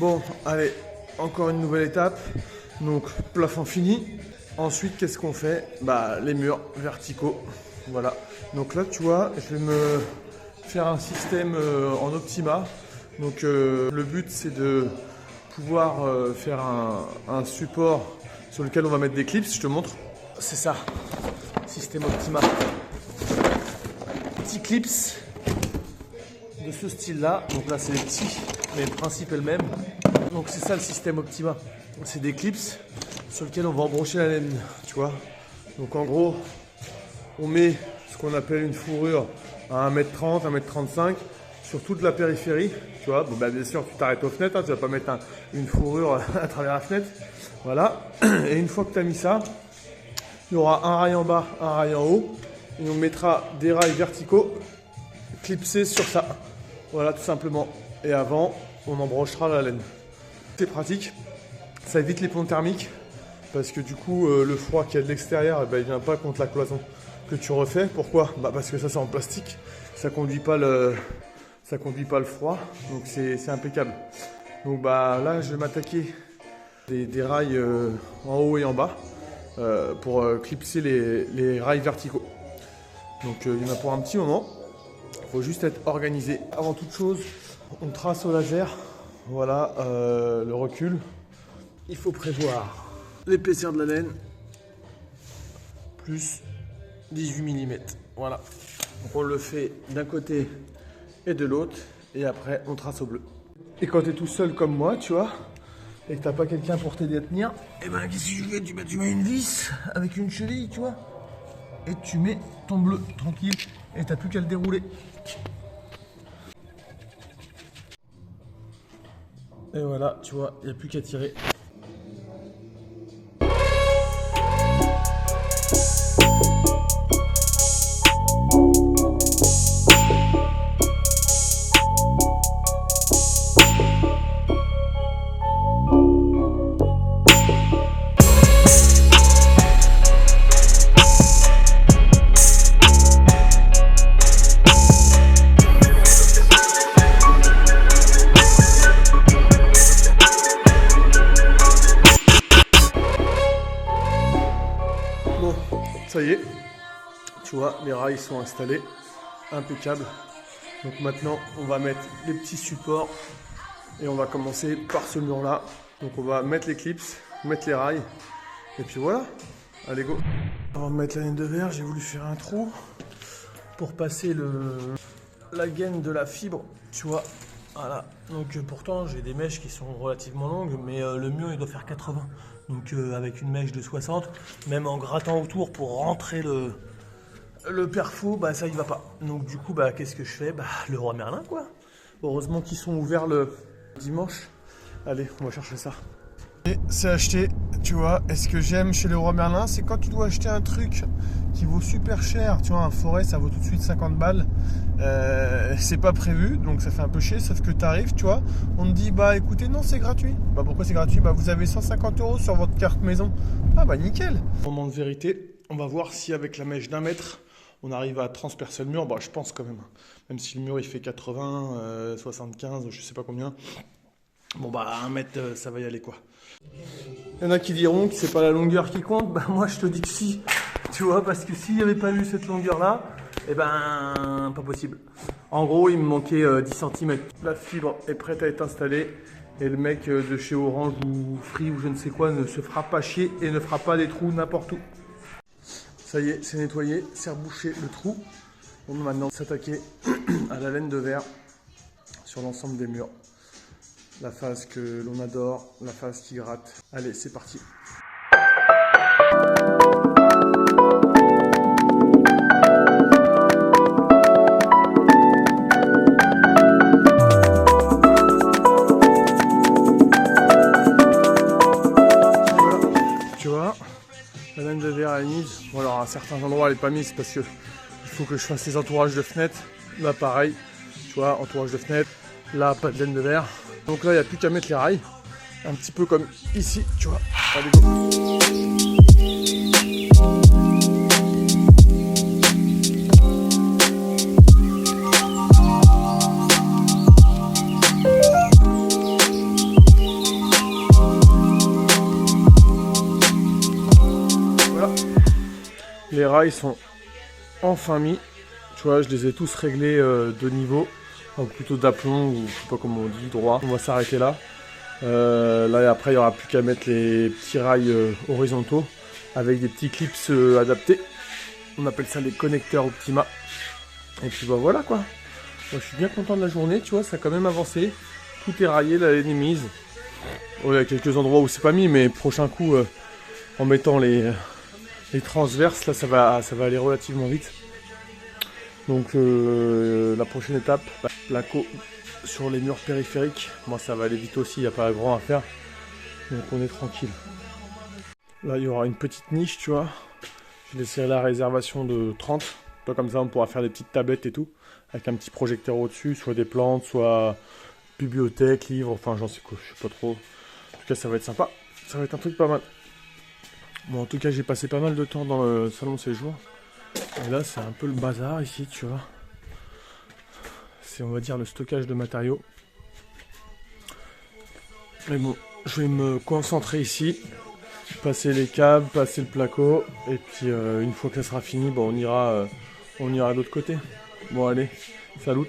Bon, allez, encore une nouvelle étape. Donc, plafond fini. Ensuite, qu'est-ce qu'on fait? Bah, les murs verticaux. Voilà. Donc là, tu vois, je vais me faire un système en Optima. Donc, le but, c'est de pouvoir faire un support sur lequel on va mettre des clips. Je te montre. C'est ça. Système Optima. Petits clips de ce style-là. Donc là, c'est les petits, mais le principe est le même. Donc c'est ça le système Optima. C'est des clips sur lesquels on va embrocher la laine, tu vois. Donc en gros, on met ce qu'on appelle une fourrure à 1m30, 1m35 sur toute la périphérie, tu vois. Bon, bah, bien sûr, tu t'arrêtes aux fenêtres, hein, tu vas pas mettre une fourrure à travers la fenêtre. Voilà. Et une fois que tu as mis ça, il y aura un rail en bas, un rail en haut. Et on mettra des rails verticaux clipsés sur ça. Voilà, tout simplement. Et avant, on embrochera la laine. C'est pratique. Ça évite les ponts thermiques. Parce que du coup, le froid qu'il y a de l'extérieur, il ne vient pas contre la cloison que tu refais. Pourquoi? Parce que ça, c'est en plastique. Ça ne conduit pas le froid. Donc, c'est impeccable. Donc, là, je vais m'attaquer des rails en haut et en bas pour clipser les rails verticaux. Donc, il y en a pour un petit moment. Il faut juste être organisé. Avant toute chose, on trace au laser. Voilà le recul. Il faut prévoir l'épaisseur de la laine plus 18 mm. Voilà. Donc on le fait d'un côté et de l'autre. Et après, on trace au bleu. Et quand tu es tout seul comme moi, tu vois, et que tu n'as pas quelqu'un pour t'aider à tenir, et ben qu'est-ce que tu fais? Tu mets une vis avec une cheville, tu vois, et tu mets ton bleu tranquille. Et tu n'as plus qu'à le dérouler. Et voilà, tu vois, il n'y a plus qu'à tirer. Ça y est, tu vois, les rails sont installés, impeccable. Donc maintenant, on va mettre les petits supports et on va commencer par ce mur-là. Donc on va mettre les clips, mettre les rails et puis voilà, allez go. Avant de mettre la laine de verre, j'ai voulu faire un trou pour passer la gaine de la fibre, tu vois. Voilà, donc pourtant j'ai des mèches qui sont relativement longues, mais le mur il doit faire 80. Donc avec une mèche de 60, même en grattant autour pour rentrer le perfo, ça il va pas. Donc du coup qu'est-ce que je fais? Le Roi Merlin quoi. Heureusement qu'ils sont ouverts le dimanche. Allez, on va chercher ça. Et c'est acheté, tu vois. Et ce que j'aime chez le Roi Merlin, c'est quand tu dois acheter un truc qui vaut super cher. Tu vois, un forêt, ça vaut tout de suite 50 balles. C'est pas prévu, donc ça fait un peu chier. Sauf que tu arrives, tu vois, on te dit, écoutez, non, c'est gratuit. Pourquoi c'est gratuit? Vous avez 150 € sur votre carte maison. Nickel. Moment de vérité, on va voir si avec la mèche d'1 mètre, on arrive à transpercer le mur. Je pense quand même. Même si le mur, il fait 80, 75, je sais pas combien. À 1 mètre, ça va y aller quoi. Il y en a qui diront que c'est pas la longueur qui compte. Moi, je te dis que si. Tu vois, parce que s'il n'y avait pas eu cette longueur-là, pas possible. En gros, il me manquait 10 cm. La fibre est prête à être installée. Et le mec de chez Orange ou Free ou je ne sais quoi ne se fera pas chier et ne fera pas des trous n'importe où. Ça y est, c'est nettoyé, c'est rebouché le trou. On va maintenant s'attaquer à la laine de verre sur l'ensemble des murs. La phase que l'on adore, la phase qui gratte. Allez, c'est parti. Voilà. Tu vois, la laine de verre est mise. Bon, alors à certains endroits elle n'est pas mise parce que il faut que je fasse les entourages de fenêtres. Là pareil, tu vois, entourage de fenêtres. Là, pas de laine de verre. Donc là, il n'y a plus qu'à mettre les rails. Un petit peu comme ici, tu vois. Allez, go. les rails sont enfin mis. Tu vois, je les ai tous réglés de niveau. Enfin, plutôt d'aplomb, ou je sais pas comment on dit, droit. On va s'arrêter là. Là, après, il n'y aura plus qu'à mettre les petits rails horizontaux avec des petits clips adaptés. On appelle ça les connecteurs Optima. Et puis bah voilà quoi. Moi, je suis bien content de la journée, tu vois, ça a quand même avancé. Tout est raillé, la laine est mise. Il y a quelques endroits où c'est pas mis, mais prochain coup, en mettant les transverses, là ça va aller relativement vite. Donc la prochaine étape, placo sur les murs périphériques. Moi ça va aller vite aussi, il n'y a pas grand à faire. Donc on est tranquille. Là il y aura une petite niche, tu vois. J'ai laissé la réservation de 30. Toi, comme ça on pourra faire des petites tablettes et tout. Avec un petit projecteur au-dessus, soit des plantes, soit bibliothèque, livres, enfin j'en sais quoi, je sais pas trop. En tout cas ça va être sympa. Ça va être un truc pas mal. Bon en tout cas j'ai passé pas mal de temps dans le salon de séjour. Et là c'est un peu le bazar ici, tu vois. C'est on va dire le stockage de matériaux. Mais bon, je vais me concentrer ici. Passer les câbles, passer le placo. Et puis une fois que ça sera fini, bon, on ira de l'autre côté. Bon allez, salut.